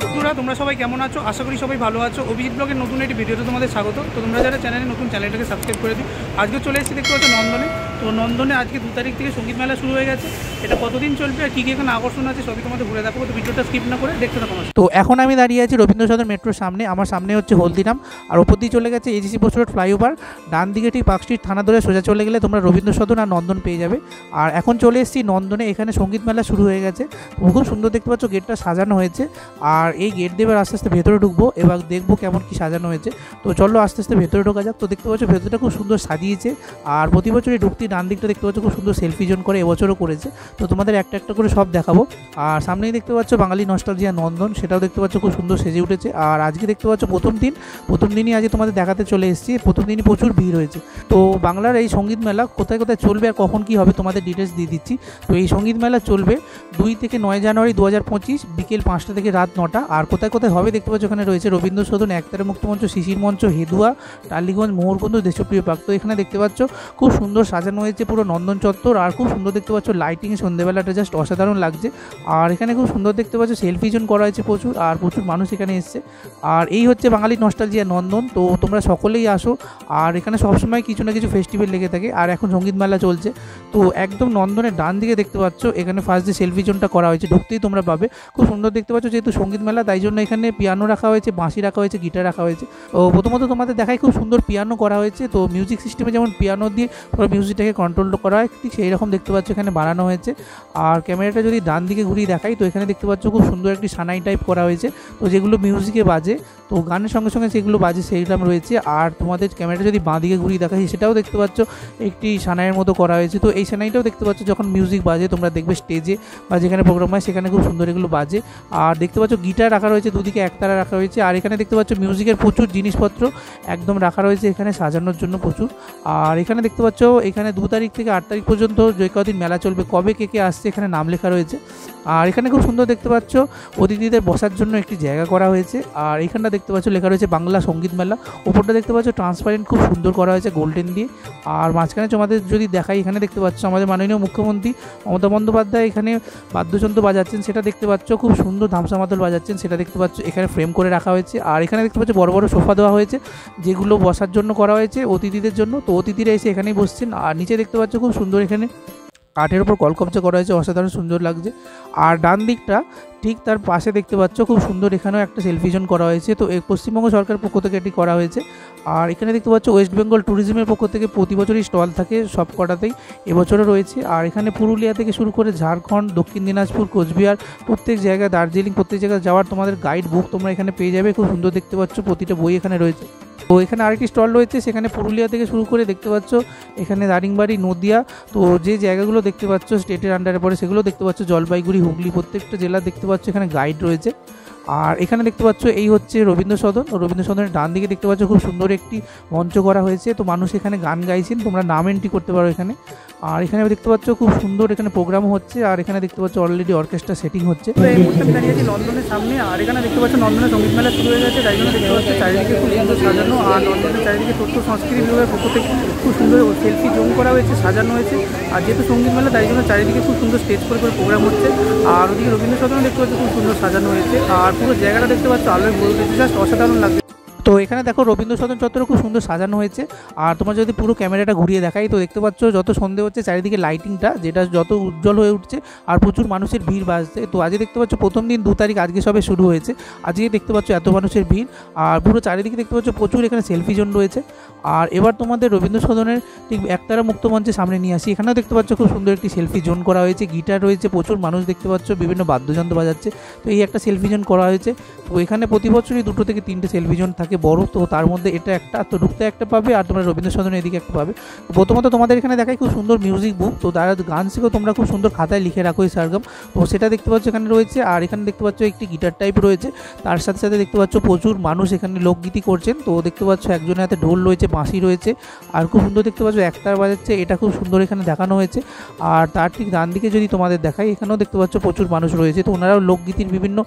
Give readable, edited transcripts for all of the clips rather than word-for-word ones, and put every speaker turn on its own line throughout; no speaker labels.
তোমরা সবাই কেমন আছো? আশা করি সবাই ভালো আছো। অভিজিৎ ব্লগের নতুন একটি ভিডিওতে তোমাদের স্বাগত। তো তোমরা যারা চ্যানেলে নতুন, চ্যানেলটাকে সাবস্ক্রাইব করে দিও। আজকে চলে এসেছি দেখতে পাচ্ছ নন্দনে। তো নন্দনে আজকে 2 তারিখ থেকে সঙ্গীত মেলা শুরু হয়ে গেছে। এটা কতদিন চলবে আর কী কী এখানে আকর্ষণ আছে সবই তোমাদের ঘুরে দেখাবো। তো ভিডিওটা স্কিপ না করে দেখতে থাকো।
তো এখন আমি দাঁড়িয়ে আছি রবীন্দ্র সদন মেট্রোর সামনে। আমার সামনে হচ্ছে হলদিরাম, আর ওপর দিয়ে চলে গেছে এজিসি পোস্ট রোড ফ্লাইওভার। ডান দিকে ঠিক পার্ক স্ট্রিট থানা ধরে সোজা চলে গেলে তোমরা রবীন্দ্র সদন আর নন্দন পেয়ে যাবে। আর এখন চলে এসেছি নন্দনে। এখানে সঙ্গীত মেলা শুরু হয়ে গেছে। খুব সুন্দর দেখতে পাচ্ছ, গেটটা সাজানো হয়েছে। আর এই গেট দিয়ে আস্তে আস্তে ভেতরে ঢুকবো এবং দেখবো কেমন কি সাজানো হয়েছে। তো চলো আস্তে আস্তে ভেতরে ঢোকা যাক। তো দেখতে পাচ্ছ ভেতরটা খুব সুন্দর সাজিয়েছে। আর প্রতি বছরই ঢুকতে ডান দিকটা দেখতে পাচ্ছ খুব সুন্দর সেলফি জোন করে, এবছরও করেছে। তো তোমাদের একটা একটা করে সব দেখাবো। আর সামনেই দেখতে পাচ্ছ বাঙালি নস্টালজিয়া নন্দন, সেটাও দেখতে পাচ্ছ খুব সুন্দর সেজে উঠেছে। আর আজকে দেখতে পাচ্ছ প্রথম দিনই আজকে তোমাদের দেখাতে চলে এসেছি। প্রথম দিনই প্রচুর ভিড় হয়েছে। তো বাংলার এই সঙ্গীত মেলা কোথায় কোথায় চলবে আর কখন কি হবে তোমাদের ডিটেলস দিয়ে দিচ্ছি। তো এই সঙ্গীত মেলা চলবে 2 থেকে 9 জানুয়ারি 2025 বিকেল 5টা থেকে রাত 9টা। আর কোথায় কোথায় হবে দেখতে পাচ্ছ ওখানে রয়েছে রবীন্দ্র সদন, একতারা মুক্তমঞ্চ, শিশির মঞ্চ, হেদুয়া, টালিগঞ্জ, মোহরকুন্দ, দেশপ্রিয় পার্ক। তো এখানে দেখতে পাচ্ছ খুব সুন্দর সাজানো হয়েছে পুরো নন্দন চত্বর। আর খুব সুন্দর দেখতে পাচ্ছ লাইটিং, সন্ধ্যেবেলাটা জাস্ট অসাধারণ লাগছে। আর এখানে খুব সুন্দর দেখতে পাচ্ছ সেলফি জোন করা হয়েছে প্রচুর, আর প্রচুর মানুষ এখানে এসছে। আর এই হচ্ছে বাঙালি নস্টালজিয়া নন্দন। তো তোমরা সকলেই আসো। আর এখানে সবসময় কিছু না কিছু ফেস্টিভ্যাল লেগে থাকে। আর এখন সঙ্গীত মেলা চলছে। তো একদম নন্দনের ডান দিকে দেখতে পাচ্ছ এখানে ফার্স্ট যে সেলফি জোনটা করা হয়েছে, ঢুকতেই তোমরা পাবে। খুব সুন্দর দেখতে পাচ্ছ, যেহেতু সঙ্গীত মেলা তাই জন্য এখানে পিয়ানো রাখা হয়েছে, বাঁশি রাখা হয়েছে, গিটার রাখা হয়েছে। তো প্রথমত তোমাদের দেখায় খুব সুন্দর পিয়ানো করা হয়েছে। তো মিউজিক সিস্টেমে যেমন পিয়ানো দিয়ে পুরো মিউজিকটাকে কন্ট্রোল করা হয়, ঠিক সেই রকম দেখতে পাচ্ছ এখানে বানানো হয়েছে। আর ক্যামেরাটা যদি ডান দিকে ঘুরিয়ে দেখাই, তো এখানে দেখতে পাচ্ছ খুব সুন্দর একটি সানাই টাইপ করা হয়েছে। তো যেগুলো মিউজিকে বাজে, তো গানের সঙ্গে সঙ্গে সেগুলো বাজে সেইরকম রয়েছে। আর তোমাদের ক্যামেরাটা যদি বাঁ দিকে ঘুরিয়ে দেখাই, সেটাও দেখতে পাচ্ছ একটি সানাইয়ের মতো করা হয়েছে। তো এই সানাইটাও দেখতে পাচ্ছ যখন মিউজিক বাজে, তোমরা দেখবে স্টেজে বা যেখানে প্রোগ্রাম হয় সেখানে খুব সুন্দর এগুলো বাজে। আর দেখতে পাচ্ছ গিটার রাখা রয়েছে, দুদিকে একতারা রাখা হয়েছে। আর এখানে দেখতে পাচ্ছ মিউজিকের প্রচুর জিনিসপত্র একদম রাখা রয়েছে এখানে সাজানোর জন্য প্রচুর। আর এখানে দেখতে পাচ্ছ এখানে 2 তারিখ থেকে 8 তারিখ পর্যন্ত যে কদিন মেলা চলবে, কবে কে আসছে এখানে নাম লেখা রয়েছে। আর এখানে খুব সুন্দর দেখতে পাচ্ছ অতিথিদের বসার জন্য একটি জায়গা করা হয়েছে। আর এখানটা দেখতে পাচ্ছ লেখা রয়েছে বাংলা সঙ্গীত মেলা। ওপরটা দেখতে পাচ্ছ ট্রান্সপারেন্ট খুব সুন্দর করা হয়েছে গোল্ডেন দিয়ে। আর মাঝখানে তোমাদের যদি দেখাই, এখানে দেখতে পাচ্ছ আমাদের মাননীয় মুখ্যমন্ত্রী মমতা বন্দ্যোপাধ্যায় এখানে বাদ্যযন্ত্র বাজাচ্ছেন, সেটা দেখতে পাচ্ছ। খুব সুন্দর ধামসা মাদল বাজাচ্ছেন, সেটা দেখতে পাচ্ছ এখানে ফ্রেম করে রাখা হয়েছে। আর এখানে দেখতে পাচ্ছ বড় বড় সোফা দেওয়া হয়েছে, যেগুলো বসার জন্য করা হয়েছে অতিথিদের জন্য। তো অতিথিরা এসে এখানেই বসছেন। আর নিচে দেখতে পাচ্ছ খুব সুন্দর এখানে কাঠের উপর কলকবজা করা হয়েছে, অসাধারণ সুন্দর লাগছে। আর ডান দিকটা ঠিক তার পাশে দেখতে পাচ্ছ খুব সুন্দর এখানেও একটা সেলফি জোন করা হয়েছে। তো পশ্চিমবঙ্গ সরকারের পক্ষ থেকে এটি করা হয়েছে। আর এখানে দেখতে পাচ্ছ ওয়েস্ট বেঙ্গল ট্যুরিজমের পক্ষ থেকে প্রতি বছরই স্টল থাকে, সব কটাতেই এবছরও রয়েছে। আর এখানে পুরুলিয়া থেকে শুরু করে ঝাড়খণ্ড, দক্ষিণ দিনাজপুর, কোচবিহার, প্রত্যেক জায়গায়, দার্জিলিং, প্রত্যেক জায়গায় যাওয়ার তোমাদের গাইড বুক তোমরা এখানে পেয়ে যাবে। খুব সুন্দর দেখতে পাচ্ছ, প্রতিটা বই এখানে রয়েছে। তো এখানে আরেকটি স্টল রয়েছে, সেখানে পুরুলিয়া থেকে শুরু করে দেখতে পাচ্ছ এখানে দারিংবাড়ি, নদিয়া, তো যে জায়গাগুলো দেখতে পাচ্ছ স্টেটের আন্ডারে পড়ে সেগুলো দেখতে পাচ্ছ, জলপাইগুড়ি, হুগলি, প্রত্যেকটা জেলা দেখতে পাচ্ছ এখানে গাইড রয়েছে। আর এখানে দেখতে পাচ্ছ এই হচ্ছে রবীন্দ্র সদন। রবীন্দ্র সদনের ডান দিকে দেখতে পাচ্ছ খুব সুন্দর একটি মঞ্চ করা হয়েছে। তো মানুষ এখানে গান গাইছেন, তোমরা নাম এন্ট্রি করতে পারো এখানে। আর এখানে দেখতে পাচ্ছ খুব সুন্দর এখানে প্রোগ্রামও হচ্ছে। আর এখানে দেখতে পাচ্ছ অলরেডি অর্কেস্ট্রা সেটিং হচ্ছে।
তো এই মুহূর্তে আমি দাঁড়িয়ে আছি নন্দনের সামনে। আর এখানে দেখতে পাচ্ছ নন্দনের সঙ্গীত মেলা শুরু হয়ে গেছে, তাই জন্য দেখতে পাচ্ছ চারিদিকে খুব সুন্দর সাজানো। আর নন্দনের চারিদিকে তথ্য সংস্কৃতি বিভাগের পক্ষ থেকে খুব সুন্দর সেলফি জোন করা হয়েছে, সাজানো হয়েছে। আর যেহেতু সঙ্গীত মেলা তাই জন্য চারিদিকে খুব সুন্দর স্টেজ করে প্রোগ্রাম হচ্ছে। আর ওদিকে রবীন্দ্র সদনও দেখতে পাচ্ছ খুব সুন্দর সাজানো হয়েছে। আর পুরো জায়গাটা দেখতে পাচ্ছ আলোয় ভরে উঠেছে, জাস্ট অসাধারণ লাগছে।
তো এখানে দেখো রবীন্দ্র সদন চত্বরে খুব সুন্দর সাজানো হয়েছে। আর তোমার যদি পুরো ক্যামেরাটা ঘুরিয়ে দেখাই, তো দেখতে পাচ্ছ যত সন্ধে হচ্ছে চারিদিকে লাইটিংটা যেটা যত উজ্জ্বল হয়ে উঠছে, আর প্রচুর মানুষের ভিড় বাজছে। তো আজকে দেখতে পাচ্ছ প্রথম দিন 2 তারিখ, আজকে সবে শুরু হয়েছে। আজকে দেখতে পাচ্ছ এত মানুষের ভিড়। আর পুরো চারিদিকে দেখতে পাচ্ছ প্রচুর এখানে সেলফি জোন রয়েছে। আর এবার তোমাদের রবীন্দ্র সদনের ঠিক একতারা মুক্ত মঞ্চের সামনে নিয়ে আসি। এখানেও দেখতে পাচ্ছ খুব সুন্দর একটি সেলফি জোন করা হয়েছে, গিটার রয়েছে, প্রচুর মানুষ দেখতে পাচ্ছ, বিভিন্ন বাদ্যযন্ত্র বাজাচ্ছে। তো এই একটা সেলফি জোন করা হয়েছে। তো এখানে প্রতি বছরই 2 থেকে 3টে সেলফি জোন থাকে বড়। তো তার মধ্যে এটা একটা, তো ঢুকতে একটা পাবে, আর তোমরা রবীন্দ্র সদনের এদিকে একটা পাবে। প্রথমত তোমাদের এখানে দেখায় খুব সুন্দর মিউজিক বুক। তো তারা গান শিখেও তোমরা খুব সুন্দর খাতায় লিখে রাখো এই সারগাম, তো সেটা দেখতে পাচ্ছ এখানে রয়েছে। আর এখানে দেখতে পাচ্ছ একটি গিটার টাইপ রয়েছে, তার সাথে সাথে দেখতে পাচ্ছ প্রচুর মানুষ এখানে লোকগীতি করছেন। তো দেখতে পাচ্ছ একজনের হাতে ঢোল রয়েছে, বাঁশি রয়েছে, আর খুব সুন্দর দেখতে পাচ্ছ একতার বাজাচ্ছে, এটা খুব সুন্দর এখানে দেখানো হয়েছে। আর তার ঠিক ডান দিকে যদি তোমাদের দেখাই, এখানেও দেখতে পাচ্ছ প্রচুর মানুষ রয়েছে। তো ওনারাও লোকগীতির বিভিন্ন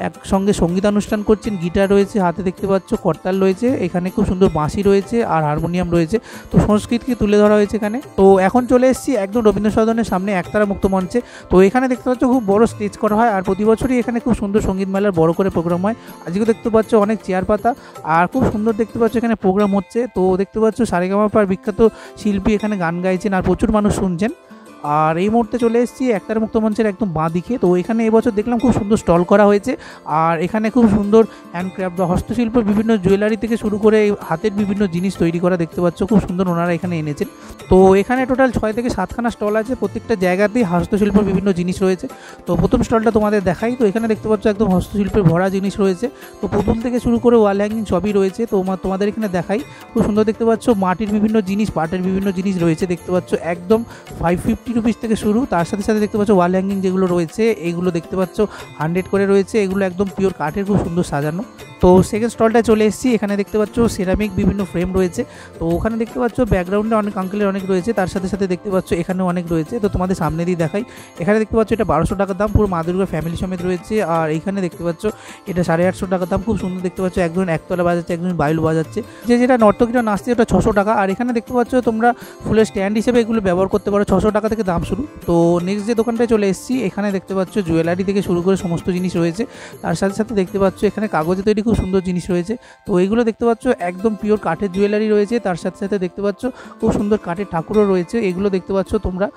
একসঙ্গে সঙ্গীতানুষ্ঠান করছেন, গিটার রয়েছে হাতে দেখতে পাচ্ছ, করতাল রয়েছে, এখানে খুব সুন্দর বাঁশি রয়েছে আর হারমোনিয়াম রয়েছে। তো সংস্কৃতিকে তুলে ধরা হয়েছে এখানে। তো এখন চলে এসেছি একদম রবীন্দ্র সদনের সামনে একতারা মুক্ত মঞ্চে। তো এখানে দেখতে পাচ্ছ খুব বড় স্টেজ করা হয় আর প্রতি বছরই এখানে খুব সুন্দর সঙ্গীত মেলার বড় করে প্রোগ্রাম হয়। আজকে দেখতে পাচ্ছ অনেক চেয়ার পাতা আর খুব সুন্দর দেখতে পাচ্ছ এখানে প্রোগ্রাম হচ্ছে। তো দেখতে পাচ্ছ সারেগামাপার বিখ্যাত শিল্পী এখানে গান গাইছেন আর প্রচুর মানুষ শুনছেন। আর এই মুহূর্তে চলে এসেছি একতারা মুক্ত মঞ্চের একদম বাঁ দিকে। তো এখানে এবছর দেখলাম খুব সুন্দর স্টল করা হয়েছে আর এখানে খুব সুন্দর হ্যান্ডক্রাফট বা হস্তশিল্প বিভিন্ন জুয়েলারি থেকে শুরু করে হাতের বিভিন্ন জিনিস তৈরি করা দেখতে পাচ্ছ, খুব সুন্দর ওনারা এখানে এনেছেন। তো এখানে টোটাল 6 থেকে 7খানা স্টল আছে, প্রত্যেকটা জায়গাতেই হস্তশিল্পের বিভিন্ন জিনিস রয়েছে। তো প্রথম স্টলটা তোমাদের দেখাই। তো এখানে দেখতে পাচ্ছ একদম হস্তশিল্পের ভরা জিনিস রয়েছে। তো পুতুল থেকে শুরু করে ওয়াল হ্যাঙ্গিং সবই রয়েছে। তো তোমাদের এখানে দেখাই, খুব সুন্দর দেখতে পাচ্ছ মাটির বিভিন্ন জিনিস, পাটের বিভিন্ন জিনিস রয়েছে দেখতে পাচ্ছ, একদম 550 রুপিস থেকে শুরু। তার সাথে সাথে দেখতে পাচ্ছ ওয়াল হ্যাঙ্গিং যেগুলো রয়েছে এগুলো দেখতে পাচ্ছ 100 করে রয়েছে, এগুলো একদম পিওর কাঠের, খুব সুন্দর সাজানো। তো সেকেন্ড স্টলটায় চলে এসেছি, এখানে দেখতে পাচ্ছ সেরামিক বিভিন্ন ফ্রেম রয়েছে। তো ওখানে দেখতে পাচ্ছ ব্যাকগ্রাউন্ডে অনেক আঙ্কেলের অনেক রয়েছে, তার সাথে সাথে দেখতে পাচ্ছ এখানেও অনেক রয়েছে। তো তোমাদের সামনে দিয়ে দেখাই, এখানে দেখতে পাচ্ছ এটা 1200 টাকার দাম, পুরো মা দুর্গা ফ্যামিলি সমেত রয়েছে। আর এইখানে দেখতে পাচ্ছ এটা 850 টাকার দাম, খুব সুন্দর দেখতে পাচ্ছ, একজন একতলা বাজাচ্ছে, একজন বায়ুল বাজাচ্ছে, যেটা নর্তকীরা নাচছে ওটা 600 টাকা। আর এখানে দেখতে পাচ্ছ তোমরা ফুলের স্ট্যান্ড হিসেবে এগুলো ব্যবহার করতে পারো, 600 টাকা থেকে দাম শুরু। তো নেক্সট যে দোকানটায় চলে এসেছি, এখানে দেখতে পাচ্ছ জুয়েলারি থেকে শুরু করে সমস্ত জিনিস রয়েছে। তার সাথে সাথে দেখতে পাচ্ছ এখানে কাগজে তৈরি খুব সুন্দর জিনিস রয়েছে। তো এইগুলো দেখতে পাচ্ছ একদম পিওর কাঠের জুয়েলারি রয়েছে। তার সাথে সাথে দেখতে পাচ্ছ খুব সুন্দর কাঠের ঠাকুরও রয়েছে, এগুলো দেখতে পাচ্ছ তোমরা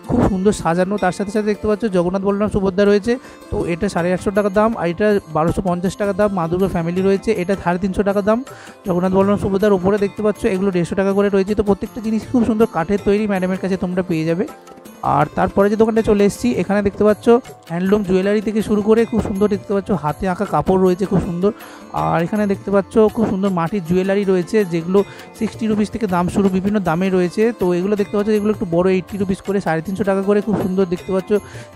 খুব সুন্দর সাজানো। তার সাথে সাথে দেখতে পাচ্ছ জগন্নাথ বলরাম সুভদ্রা রয়েছে। তো এটা 850 টাকা দাম, আর এটা 1250 টাকা দাম। মা দুর্গা ফ্যামিলি রয়েছে, এটা 350 টাকা দাম। জগন্নাথ বলরাম সুভদ্রার উপরে দেখতে পাচ্ছ এগুলো 150 টাকা করে রয়েছে। তো প্রত্যেকটা জিনিস খুব সুন্দর কাঠের তৈরি, ম্যাডামের কাছে তোমরা পেয়ে যাবে। আর তারপরে যে দোকানটা চলে এসেছি, এখানে দেখতে পাচ্ছ হ্যান্ডলুম জুয়েলারি থেকে শুরু করে খুব সুন্দর দেখতে পাচ্ছ হাতে আঁকা কাপড় রয়েছে খুব সুন্দর। আর এখানে দেখতে পাচ্ছ খুব সুন্দর মাটির জুয়েলারি রয়েছে, যেগুলো 60 রুপিস থেকে দাম শুরু, বিভিন্ন দামে রয়েছে। তো এগুলো দেখতে পাচ্ছ এগুলো একটু বড় 80 রুপিস করে, 350 টাকা করে, খুব সুন্দর দেখতে পাচ্ছ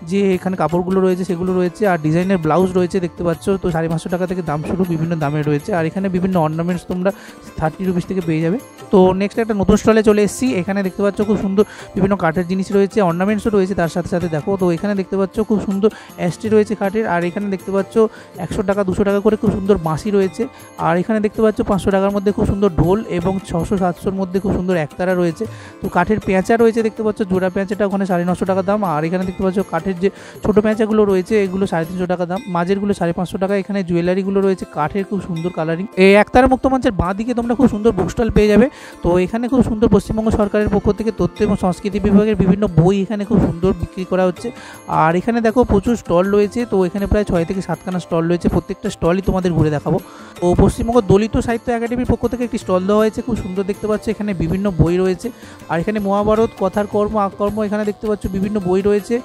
যে এখানে কাপড়গুলো রয়েছে সেগুলো রয়েছে। আর ডিজাইনের ব্লাউজ রয়েছে দেখতে পাচ্ছ, তো 550 টাকা থেকে দাম শুরু, বিভিন্ন দামে রয়েছে। আর এখানে বিভিন্ন অর্নামেন্টস তোমরা 30 রুপিস থেকে পেয়ে যাবে। তো নেক্সট একটা নতুন স্টলে চলে এসেছি, এখানে দেখতে পাচ্ছ খুব সুন্দর বিভিন্ন কাঠের জিনিস রয়েছে, অর্নামেন্টসও রয়েছে তার সাথে সাথে দেখো। তো এখানে দেখতে পাচ্ছ খুব সুন্দর অ্যাস্ট্রি রয়েছে কাঠের। আর এখানে দেখতে পাচ্ছ 100 টাকা 200 টাকা করে খুব সুন্দর বাঁশি রয়েছে। আর এখানে দেখতে পাচ্ছ 500 টাকার মধ্যে খুব সুন্দর ঢোল এবং 600-700-র মধ্যে খুব সুন্দর একতারা রয়েছে। তো কাঠের পেঁচা রয়েছে দেখতে পাচ্ছ, জোড়া পেঁচাটা ওখানে 950 টাকা দাম। আর এখানে দেখতে পাচ্ছ কাঠের যে ছোটো পেঁচাগুলো রয়েছে এগুলো 350 টাকা দাম, মাঝেরগুলো 550 টাকা। এখানে জুয়েলারিগুলো রয়েছে কাঠের, খুব সুন্দর কালারিং। এই একতারা মুক্ত মঞ্চের বাঁ দিকে তোমরা খুব সুন্দর বুক স্টল পেয়ে যাবে। তো এখানে খুব সুন্দর পশ্চিমবঙ্গ সরকারের পক্ষ থেকে তথ্য এবং সংস্কৃতি বিভাগের বিভিন্ন বই এখানে খুব সুন্দর বিক্রি করা হচ্ছে। আর এখানে দেখো প্রচুর স্টল রয়েছে। তো এখানে প্রায় 6 থেকে 7খানা স্টল রয়েছে, প্রত্যেকটা স্টলই তোমাদের ঘুরে দেখাবো। তো পশ্চিমবঙ্গ দলিত সাহিত্য একাডেমির পক্ষ থেকে একটি স্টল দেওয়া হয়েছে, খুব সুন্দর দেখতে পাচ্ছ, এখানে বিভিন্ন বই রয়েছে। আর এখানে মহাভারত, কথার কর্ম, আকর্ম, এখানে দেখতে পাচ্ছ বিভিন্ন বই রয়েছে।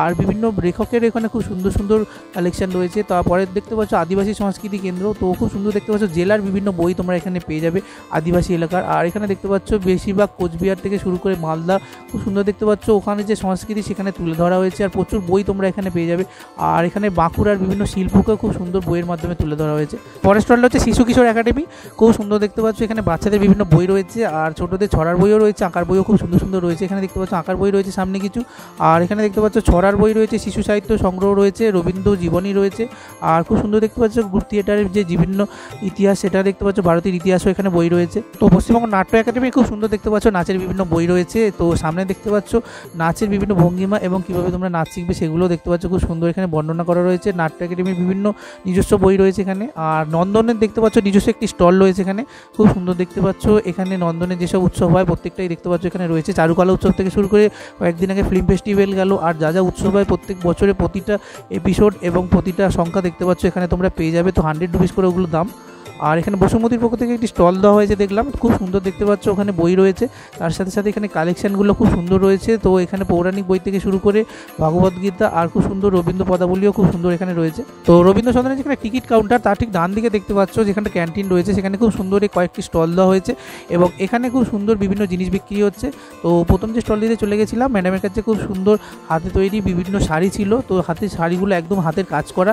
আর বিভিন্ন লেখকের এখানে খুব সুন্দর সুন্দর কালেকশন রয়েছে। তারপরে দেখতে পাচ্ছ আদিবাসী সংস্কৃতি কেন্দ্র, তো খুব সুন্দর দেখতে পাচ্ছ জেলার বিভিন্ন বই তোমরা এখানে পেয়ে যাবে আদিবাসী এলাকার। আর এখানে দেখতে পাচ্ছ বেশিরভাগ কোচবিহার থেকে শুরু করে মালদা, খুব সুন্দর দেখতে পাচ্ছ ওখানে যে সংস্কৃতি সেখানে তুলে ধরা হয়েছে। আর প্রচুর বই তোমরা এখানে পেয়ে যাবে। আর এখানে বাঁকুড়ার বিভিন্ন শিল্পকেও খুব সুন্দর বইয়ের মাধ্যমে তুলে ধরা হয়েছে। পরের স্টলটা হচ্ছে শিশু কিশোর একাডেমি, খুব সুন্দর দেখতে পাচ্ছ এখানে বাচ্চাদের বিভিন্ন বই রয়েছে। আর ছোটদের ছড়ার বইও রয়েছে, আঁকার বইও খুব সুন্দর সুন্দর রয়েছে। এখানে দেখতে পাচ্ছ আঁকার বই রয়েছে সামনে কিছু। আর এখানে দেখতে পাচ্ছ ছড়ার বই রয়েছে, শিশু সাহিত্য সংগ্রহ রয়েছে, রবীন্দ্র জীবনী রয়েছে। আর খুব সুন্দর দেখতে পাচ্ছ গ্রুপ থিয়েটারের যে বিভিন্ন ইতিহাস সেটা দেখতে পাচ্ছ, ভারতের ইতিহাসও এখানে বই রয়েছে। তো পশ্চিমবঙ্গ নাট্য একাডেমি খুব সুন্দর দেখতে পাচ্ছ নাচের বিভিন্ন বই রয়েছে। তো সামনে দেখতে পাচ্ছ নাচের বিভিন্ন ভঙ্গিমা এবং কীভাবে তোমরা নাচ শিখবে সেগুলো দেখতে পাচ্ছ, খুব সুন্দর এখানে বর্ণনা করা রয়েছে। নাট্য একাডেমির বিভিন্ন নিজস্ব বই রয়েছে এখানে। আর নন্দনের দেখতে পাচ্ছ নিজস্ব একটি স্টল রয়েছে এখানে, খুব সুন্দর দেখতে পাচ্ছ। এখানে নন্দনের যেসব উৎসব হয় প্রত্যেকটাই দেখতে পাচ্ছ এখানে রয়েছে, চারুকলা উৎসব থেকে শুরু করে কয়েকদিন আগে ফিল্ম ফেস্টিভ্যাল গেল। আর যা যা উৎসব হয় প্রত্যেক বছরে প্রতিটা এপিসোড এবং প্রতিটা সংখ্যা দেখতে পাচ্ছ এখানে তোমরা পেয়ে যাবে। তো 100 রুপিস করে ওগুলো দাম। আর এখানে বসুমতির পক্ষ থেকে একটি স্টল দেওয়া হয়েছে দেখলাম, খুব সুন্দর দেখতে পাচ্ছ ওখানে বই রয়েছে। তার সাথে সাথে এখানে কালেকশানগুলো খুব সুন্দর রয়েছে। তো এখানে পৌরাণিক বই থেকে শুরু করে ভগবদ্গীতা আর খুব সুন্দর রবীন্দ্র পদাবলীও খুব সুন্দর এখানে রয়েছে। তো রবীন্দ্র সদনে যেখানে টিকিট কাউন্টার তার ঠিক ডান দিকে দেখতে পাচ্ছ যেখানে ক্যান্টিন রয়েছে, সেখানে খুব সুন্দর কয়েকটি স্টল দেওয়া হয়েছে এবং এখানে খুব সুন্দর বিভিন্ন জিনিস বিক্রি হচ্ছে। তো প্রথম যে স্টল দিতে চলে গেছিলাম, ম্যাডামের কাছে খুব সুন্দর হাতে তৈরি বিভিন্ন শাড়ি ছিল। তো হাতের শাড়িগুলো একদম হাতের কাজ করা।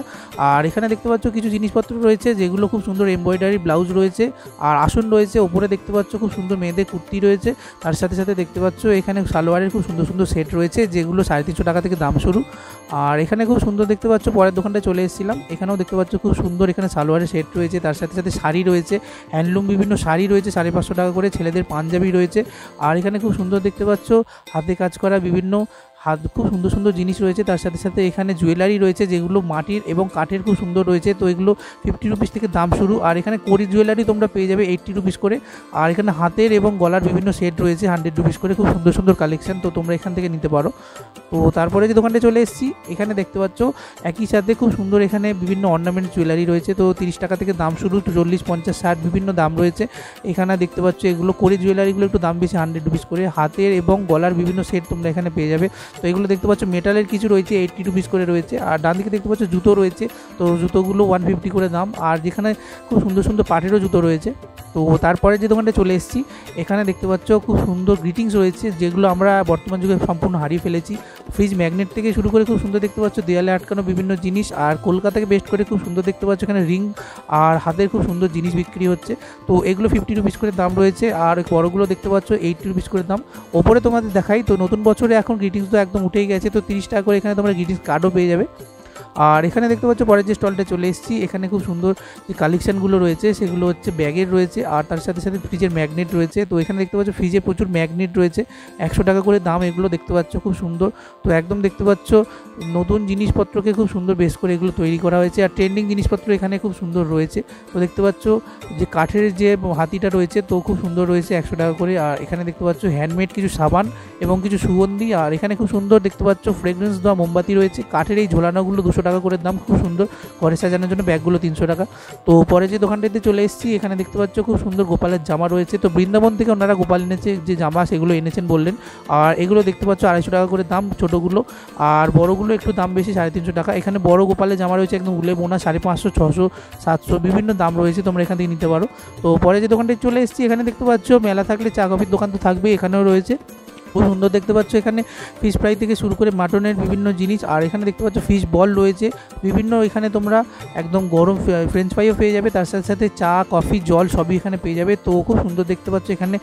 আর এখানে দেখতে পাচ্ছ কিছু জিনিসপত্র রয়েছে যেগুলো খুব সুন্দর এমব্রয়ডারি এমব্রয়ডারি ব্লাউজ রয়েছে আর আসন রয়েছে। ওপরে দেখতে পাচ্ছ খুব সুন্দর মেয়েদের কুর্তি রয়েছে, তার সাথে সাথে দেখতে পাচ্ছ এখানে সালোয়ারের খুব সুন্দর সুন্দর সেট রয়েছে যেগুলো 350 টাকা থেকে দাম শুরু। আর এখানে খুব সুন্দর দেখতে পাচ্ছ, পরের দোকানটায় চলে এসেছিলাম, এখানেও দেখতে পাচ্ছ খুব সুন্দর এখানে সালোয়ারের সেট রয়েছে, তার সাথে সাথে শাড়ি রয়েছে, হ্যান্ডলুম বিভিন্ন শাড়ি রয়েছে 550 টাকা করে, ছেলেদের পাঞ্জাবি রয়েছে। আর এখানে খুব সুন্দর দেখতে পাচ্ছ হাতে কাজ করা বিভিন্ন খুব সুন্দর সুন্দর জিনিস রয়েছে, তার সাথে সাথে এখানে জুয়েলারি রয়েছে যেগুলো মাটির এবং কাঠের খুব সুন্দর রয়েছে। তো এগুলো 50 রুপিস থেকে দাম শুরু। আর এখানে কড়ি জুয়েলারি তোমরা পেয়ে যাবে 80 রুপিস করে। আর এখানে হাতের এবং গলার বিভিন্ন সেট রয়েছে 100 রুপিস করে, খুব সুন্দর সুন্দর কালেকশন, তো তোমরা এখান থেকে নিতে পারো। তো তারপরে যে দোকানটা চলে এসেছি, এখানে দেখতে পাচ্ছ একই সাথে খুব সুন্দর এখানে বিভিন্ন অর্নামেন্ট জুয়েলারি রয়েছে। তো 30 টাকা থেকে দাম শুরু, 40, 50, 60 বিভিন্ন দাম রয়েছে। এখানে দেখতে পাচ্ছ এগুলো কড়ি জুয়েলারিগুলো একটু দাম বেশি 100 রুপিস করে। হাতের এবং গলার বিভিন্ন সেট তোমরা এখানে পেয়ে যাবে। তো এগুলো দেখতে পাচ্ছ মেটালের কিছু রয়েছে 80 রুপিস করে রয়েছে। আর ডান দিকে দেখতে পাচ্ছ জুতো রয়েছে, তো জুতোগুলো 150 করে দাম। আর যেখানে খুব সুন্দর সুন্দর পাটেরও জুতো রয়েছে। তো তারপরে যে দোকানটা চলে এসেছি, এখানে দেখতে পাচ্ছ খুব সুন্দর গ্রিটিংস রয়েছে যেগুলো আমরা বর্তমান যুগে সম্পূর্ণ হারিয়ে ফেলেছি। ফ্রিজ ম্যাগনেট থেকে শুরু করে খুব সুন্দর দেখতে পাচ্ছ দেয়ালে আটকানো বিভিন্ন জিনিস। আর কলকাতাকে বেস্ট করে খুব সুন্দর দেখতে পাচ্ছ এখানে রিং আর হাতের খুব সুন্দর জিনিস বিক্রি হচ্ছে। তো এগুলো 50 রুপিস করে দাম রয়েছে। আর বড়গুলো দেখতে পাচ্ছ 80 রুপিস করে দাম। ওপরে তোমাদের দেখাই, তো নতুন বছরে এখন গ্রিটিংস তো একদম উঠেই গেছে, তো 30 টাকা করে এখানে তোমরা গ্রিটিংস কার্ডও পেয়ে যাবে। আর এখানে দেখতে পাচ্ছ পরের যে স্টলটা চলে এসেছি, এখানে খুব সুন্দর যে কালেকশানগুলো রয়েছে সেগুলো হচ্ছে ব্যাগের রয়েছে আর তার সাথে সাথে ফ্রিজের ম্যাগনেট রয়েছে। তো এখানে দেখতে পাচ্ছ ফ্রিজে প্রচুর ম্যাগনেট রয়েছে, 100 টাকা করে দাম। এগুলো দেখতে পাচ্ছ খুব সুন্দর, তো একদম দেখতে পাচ্ছ নতুন জিনিসপত্রকে খুব সুন্দর বেশ করে এগুলো তৈরি করা হয়েছে। আর ট্রেন্ডিং জিনিসপত্র এখানে খুব সুন্দর রয়েছে। তো দেখতে পাচ্ছ যে কাঠের যে হাতিটা রয়েছে তো খুব সুন্দর রয়েছে 100 টাকা করে। আর এখানে দেখতে পাচ্ছ হ্যান্ডমেড কিছু সাবান এবং কিছু সুগন্ধি। আর এখানে খুব সুন্দর দেখতে পাচ্ছ ফ্রেগরেন্স দেওয়া মোমবাতি রয়েছে। কাঠের এই ঝোলানোগুলো 200 টাকা করে দাম, খুব সুন্দর। ঘরে সাজানোর জন্য ব্যাগগুলো 300 টাকা। তো পরে যে দোকানটিতে চলে এসেছি, এখানে দেখতে পাচ্ছ খুব সুন্দর গোপালের জামা রয়েছে। তো বৃন্দাবন থেকে ওনারা গোপাল এনেছে, যে জামা সেগুলো এনেছেন বললেন। আর এগুলো দেখতে পাচ্ছ 250 টাকা করে দাম ছোটোগুলো, আর বড়োগুলো একটু দাম বেশি 350 টাকা। এখানে বড় গোপালের জামা রয়েছে একদম উলে বোনা 550, 600, 700 বিভিন্ন দাম রয়েছে, তোমরা এখান থেকে নিতে পারো। তো পরে যে দোকানটি চলে এসেছি, এখানে দেখতে পাচ্ছ মেলা থাকলে চা কফির দোকান তো থাকবেই, এখানেও রয়েছে খুব সুন্দর দেখতে পাচ্ছ এখানে ফিশ ফ্রাই থেকে শুরু করে মাটনের বিভিন্ন জিনিস। আর এখানে দেখতে পাচ্ছ ফিশ বল রয়েছে বিভিন্ন, এখানে তোমরা একদম গরম ফ্রেঞ্চ ফ্রাইও পেয়ে যাবে, তার সাথে সাথে চা কফি জল সবই এখানে পেয়ে যাবে। তো খুব সুন্দর দেখতে পাচ্ছ এখানে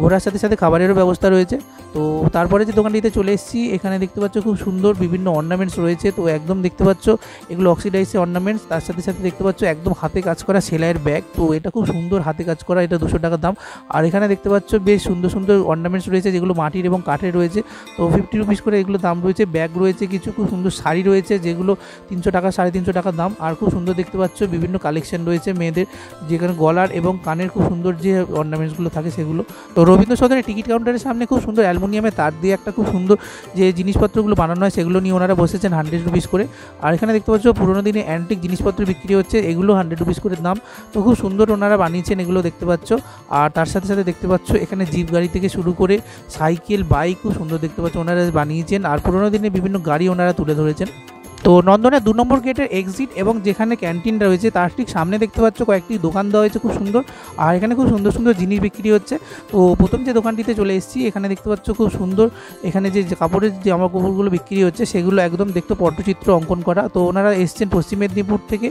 ঘোরার সাথে সাথে খাবারেরও ব্যবস্থা রয়েছে। তো তারপরে যে দোকানটিতে চলে এসেছি, এখানে দেখতে পাচ্ছ খুব সুন্দর বিভিন্ন অর্নামেন্টস রয়েছে। তো একদম দেখতে পাচ্ছ এগুলো অক্সিডাইজের অর্নামেন্টস, তার সাথে সাথে দেখতে পাচ্ছ একদম হাতে কাজ করা সেলাইয়ের ব্যাগ। তো এটা খুব সুন্দর হাতে কাজ করা, এটা 200 টাকা দাম। আর এখানে দেখতে পাচ্ছ বেশ সুন্দর সুন্দর অর্নামেন্টস রয়েছে যেগুলো মাটির এবং কাঠের রয়েছে। তো 50 রুপিস করে এগুলো দাম রয়েছে। ব্যাগ রয়েছে কিছু, খুব সুন্দর শাড়ি রয়েছে যেগুলো 300 টাকা 350 টাকা দাম। আর খুব সুন্দর দেখতে পাচ্ছ বিভিন্ন কালেকশন রয়েছে মেয়েদের, যেখানে গলার এবং কানের খুব সুন্দর যে অর্নামেন্টসগুলো থাকে সেগুলো। তো রবীন্দ্র সদনের টিকিট কাউন্টারের সামনে খুব সুন্দর অ্যালুমিনিয়ামে তার দিয়ে একটা খুব সুন্দর যে জিনিসপত্রগুলো বানানো হয় সেগুলো নিয়ে ওনারা বসেছেন 100 রুপিস করে। আর এখানে দেখতে পাচ্ছ পুরোনো দিনে অ্যান্টিক জিনিসপত্র বিক্রি হচ্ছে, এগুলো 100 রুপিস করে দাম। তো খুব সুন্দর ওনারা বানিয়েছেন এগুলো দেখতে পাচ্ছ। আর তার সাথে সাথে দেখতে পাচ্ছ এখানে জিপ গাড়ি থেকে শুরু করে সাইকেল বাইক খুব সুন্দর দেখতে পাচ্ছ ওনারা বানিয়েছেন। আর পুরোনো দিনে বিভিন্ন গাড়ি ওনারা তুলে ধরেছেন। তো নন্দনের 2 নম্বর গেটের এক্সিট এবং যেখানে ক্যান্টিনটা রয়েছে তার ঠিক সামনে দেখতে পাচ্ছ কয়েকটি দোকান দেওয়া হয়েছে খুব সুন্দর। আর এখানে খুব সুন্দর সুন্দর জিনিস বিক্রি হচ্ছে। তো প্রথম যে দোকানটিতে চলে এসেছি, এখানে দেখতে পাচ্ছ খুব সুন্দর এখানে যে কাপড়ের যে জামা কাপড়গুলো বিক্রি হচ্ছে সেগুলো একদম দেখতে পটচিত্র অঙ্কন করা। তো ওনারা এসছেন পশ্চিম মেদিনীপুর থেকে।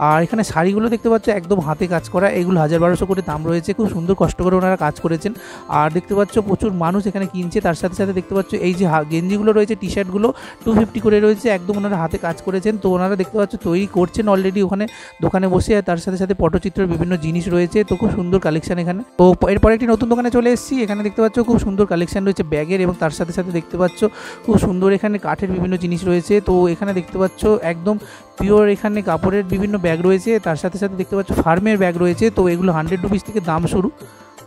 আর এখানে শাড়িগুলো দেখতে পাচ্ছ একদম হাতে কাজ করা, এগুলো 1000-1200 করে দাম রয়েছে, খুব সুন্দর কষ্ট করে ওনারা কাজ করেছেন। আর দেখতে পাচ্ছ প্রচুর মানুষ এখানে কিনছে। তার সাথে সাথে দেখতে পাচ্ছ এই যে গেঞ্জিগুলো রয়েছে, টি শার্টগুলো 250 করে রয়েছে, একদম ওনারা হাতে কাজ করেছেন। তো ওনারা দেখতে পাচ্ছ তৈরি করছেন অলরেডি ওখানে দোকানে বসে। তার সাথে সাথে পটচিত্রের বিভিন্ন জিনিস রয়েছে। তো খুব সুন্দর কালেকশন এখানে। তো এরপরে একটি নতুন দোকানে চলে এসেছি, এখানে দেখতে পাচ্ছ খুব সুন্দর কালেকশন রয়েছে ব্যাগের, এবং তার সাথে সাথে দেখতে পাচ্ছ খুব সুন্দর এখানে কাঠের বিভিন্ন জিনিস রয়েছে। তো এখানে দেখতে পাচ্ছ একদম পিওর এখানে কাপড়ের বিভিন্ন ব্যাগ রয়েছে, তার সাথে সাথে দেখতে পাচ্ছ ফার্মের ব্যাগ রয়েছে। তো এগুলো 100 রুপিস থেকে দাম শুরু।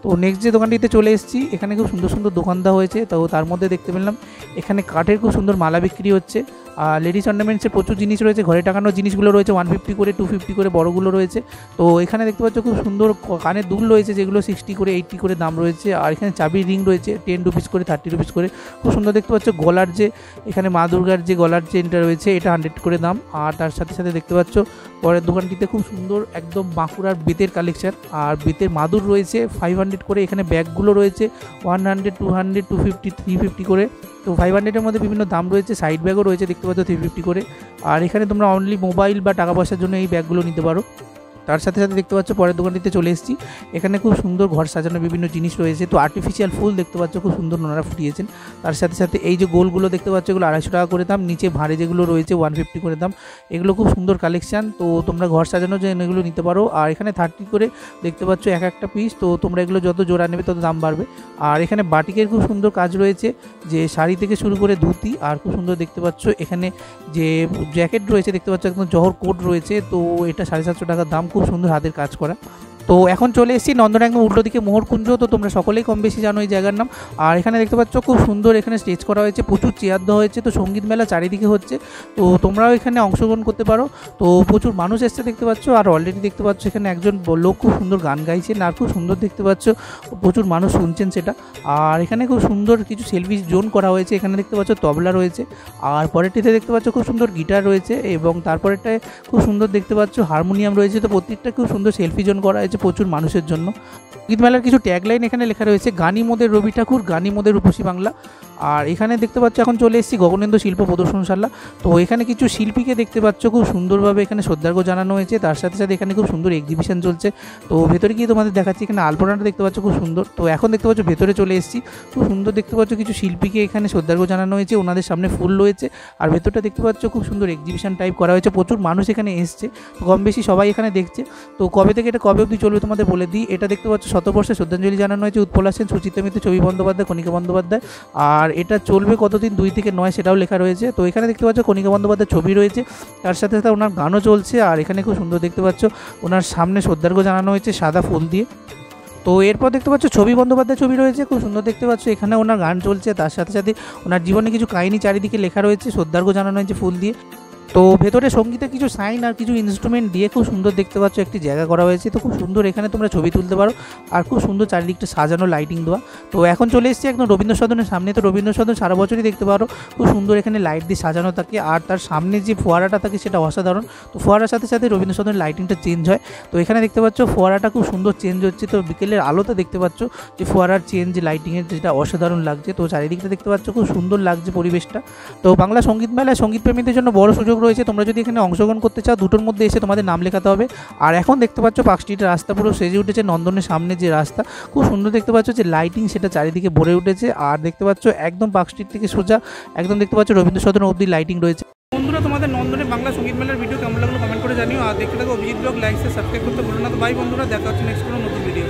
তো নেক্সট যে দোকানটিতে চলে এসেছি, এখানে খুব সুন্দর সুন্দর দোকান দেওয়া হয়েছে। তো তার মধ্যে দেখতে পেলাম এখানে কাঠের খুব সুন্দর মালা বিক্রি হচ্ছে। আর লেডিস অর্নামেন্টসের প্রচুর জিনিস রয়েছে, ঘরে টাঙানোর জিনিসগুলো রয়েছে 150 করে, 250 করে বড়গুলো রয়েছে। তো এখানে দেখতে পাচ্ছ খুব সুন্দর কানের দুল রয়েছে যেগুলো 60 করে 80 করে দাম রয়েছে। আর এখানে চাবির রিং রয়েছে 10 রুপিস করে, 30 রুপিস করে। খুব সুন্দর দেখতে পাচ্ছ গলার যে এখানে মা দুর্গার যে গলার চেনটা রয়েছে এটা 100 করে দাম। আর তার সাথে সাথে দেখতে পাচ্ছ পরের দোকানটিতে খুব সুন্দর একদম বাঁকুড়ার বেতের কালেকশন। আর বেতের মাদুর রয়েছে 500 করে। এখানে ব্যাগগুলো রয়েছে 100, 200, 250, 350 করে। তো 500-এর মধ্যে বিভিন্ন দাম রয়েছে। সাইড ব্যাগও রয়েছে দেখতে পাচ্ছ 350 করে। আর এখানে তোমরা অনলি মোবাইল বা টাকা পয়সার জন্য এই ব্যাগগুলো নিতে পারো। তার সাথে সাথে দেখতে পাচ্ছ পরের দোকানটিতে চলে এসেছি। এখানে খুব সুন্দর ঘর সাজানো বিভিন্ন জিনিস রয়েছে। তো আর্টিফিশিয়াল ফুল দেখতে পাচ্ছ খুব সুন্দর ওনারা ফুটিয়েছেন। তার সাথে সাথে এই যে গোলগুলো দেখতে পাচ্ছ এগুলো 250 টাকা করে দাম, নিচে ভাঁড়ে যেগুলো রয়েছে 150 করে দাম। এগুলো খুব সুন্দর কালেকশান, তো তোমরা ঘর সাজানোর জন্য এগুলো নিতে পারো। আর এখানে 30 করে দেখতে পাচ্ছ এক একটা পিস, তো তোমরা এগুলো যত জোড়া নেবে তত দাম বাড়বে। আর এখানে বাটিকের খুব সুন্দর কাজ রয়েছে, যে শাড়ি থেকে শুরু করে ধুতি, আর খুব সুন্দর দেখতে পাচ্ছ এখানে যে জ্যাকেট রয়েছে দেখতে পাচ্ছ একদম জহর কোট রয়েছে। তো এটা 750 টাকার দাম, খুব সুন্দর হাতের কাজ করা। তো এখন চলে এসেছি নন্দনে একদম উল্টো দিকে মোহরকুঞ্জ। তো তোমরা সকলেই কম বেশি জানো এই জায়গার নাম। আর এখানে দেখতে পাচ্ছ খুব সুন্দর এখানে স্টেজ করা হয়েছে, প্রচুর চেয়ার দেওয়া হয়েছে। তো সঙ্গীত মেলা চারিদিকে হচ্ছে, তো তোমরাও এখানে অংশগ্রহণ করতে পারো। তো প্রচুর মানুষ এসছে দেখতে পাচ্ছ, আর অলরেডি দেখতে পাচ্ছ এখানে একজন লোক খুব সুন্দর গান গাইছেন, আর খুব সুন্দর দেখতে পাচ্ছ প্রচুর মানুষ শুনছেন সেটা। আর এখানে খুব সুন্দর কিছু সেলফি জোন করা হয়েছে। এখানে দেখতে পাচ্ছ তবলা রয়েছে, আর পরেরটিতে দেখতে পাচ্ছ খুব সুন্দর গিটার রয়েছে, এবং তারপরেরটায় খুব সুন্দর দেখতে পাচ্ছ হারমোনিয়াম রয়েছে। তো প্রত্যেকটা খুব সুন্দর সেলফি জোন করা হয়েছে প্রচুর মানুষের জন্য। সঙ্গীত মেলার কিছু ট্যাগলাইন এখানে লেখা রয়েছে, গানি মোদের রবি ঠাকুর, গানি মোদের রূপসী বাংলা। আর এখানে দেখতে পাচ্ছ এখন চলে এসেছি গগনেন্দ্র শিল্প প্রদর্শনশালা। তো এখানে কিছু শিল্পীকে দেখতে পাচ্ছ খুব সুন্দরভাবে এখানে শ্রদ্ধার্ঘ্য জানানো হয়েছে। তার সাথে সাথে এখানে খুব সুন্দর এক্সিবিশন চলছে। তো ভেতরে গিয়ে তোমাদের দেখাচ্ছি, এখানে আলপনাটা দেখতে পাচ্ছ খুব সুন্দর। তো এখন দেখতে পাচ্ছ ভেতরে চলে এসেছি, খুব সুন্দর দেখতে পাচ্ছ কিছু শিল্পীকে এখানে শ্রদ্ধার্ঘ্য জানানো হয়েছে, ওনাদের সামনে ফুল রয়েছে। আর ভেতরটা দেখতে পাচ্ছ খুব সুন্দর এক্সিবিশন টাইপ করা হয়েছে, প্রচুর মানুষ এখানে এসছে, কম বেশি সবাই এখানে দেখছে। তো কবে থেকে এটা কবে অবধি চলবে তোমাদের বলে দিই। এটা দেখতে পাচ্ছ শতবর্ষে শ্রদ্ধাঞ্জলি জানানো হয়েছে উৎপলা সেন, সুচিত্রা মিত্র, ছবি বন্দ্যোপাধ্যায়, কণিকা বন্দ্যোপাধ্যায়। আর এটা চলবে কতদিন, 2 থেকে 9 সেটাও লেখা রয়েছে। তো এখানে দেখতে পাচ্ছ কণিকা বন্দ্যোপাধ্যায়ের ছবি রয়েছে, তার সাথে সাথে ওনার গানও চলছে। আর এখানে খুব সুন্দর দেখতে পাচ্ছ ওনার সামনে শ্রদ্ধার্ঘ্য জানানো হয়েছে সাদা ফুল দিয়ে। তো এরপর দেখতে পাচ্ছ ছবি বন্দ্যোপাধ্যায়ের ছবি রয়েছে, খুব সুন্দর দেখতে পাচ্ছ এখানে ওনার গান চলছে। তার সাথে সাথে ওনার জীবনে কিছু কাহিনী চারিদিকে লেখা রয়েছে, শ্রদ্ধার্ঘ্য জানানো হয়েছে ফুল দিয়ে। তো ভেতরে সঙ্গীতের কিছু সাইন আর কিছু ইনস্ট্রুমেন্ট দিয়ে খুব সুন্দর দেখতে পাচ্ছ একটি জায়গা করা হয়েছে। তো খুব সুন্দর এখানে তোমরা ছবি তুলতে পারো, আর খুব সুন্দর চারিদিকটা সাজানো, লাইটিং দেওয়া। তো এখন চলে এসেছি একদম রবীন্দ্র সদনের সামনে। তো রবীন্দ্র সদন সারা বছরই দেখতে পারো খুব সুন্দর এখানে লাইট দিয়ে সাজানো থাকে, আর তার সামনে যে ফোয়ারাটা থাকে সেটা অসাধারণ। তো ফোয়ারার সাথে সাথে রবীন্দ্র সদনের লাইটিংটা চেঞ্জ হয়। তো এখানে দেখতে পাচ্ছ ফোয়ারাটা খুব সুন্দর চেঞ্জ হচ্ছে। তো বিকেলের আলোতে দেখতে পাচ্ছ যে ফোয়ারার চেঞ্জ, লাইটিংয়ের যেটা অসাধারণ লাগছে। তো চারিদিকটা দেখতে পাচ্ছ খুব সুন্দর লাগছে পরিবেশটা। তো বাংলা সঙ্গীত মেলায় সঙ্গীত প্রেমীদের জন্য বড় সুযোগ রয়েছে। তোমরা যদি এখানে অংশগ্রহণ করতে চাও, দুটোর মধ্যে এসে তোমাদের নাম লেখাতে হবে। আর এখন দেখতে পাচ্ছ পার্ক স্ট্রিটের রাস্তা পুরো সেজে উঠেছে, নন্দনের সামনে যে রাস্তা খুব সুন্দর দেখতে পাচ্ছ যে লাইটিং সেটা চারিদিকে ভরে উঠেছে। আর দেখতে পাচ্ছ একদম পার্ক স্ট্রিট থেকে সোজা একদম দেখতে পাচ্ছ রবীন্দ্র সদন অবধি লাইটিং রয়েছে।
বন্ধুরা, তোমাদের নন্দনে বাংলা সঙ্গীত মেলার ভিডিও কেমন লাগলো কমেন্ট করে জানিও। আর দেখতে থাকো অভিজিৎ ব্লগ, লাইক সাবস্ক্রাইব করতে ভুলো না। তো বাই বন্ধুরা, দেখা হচ্ছে নেক্সট কোনো নতুন ভিডিও।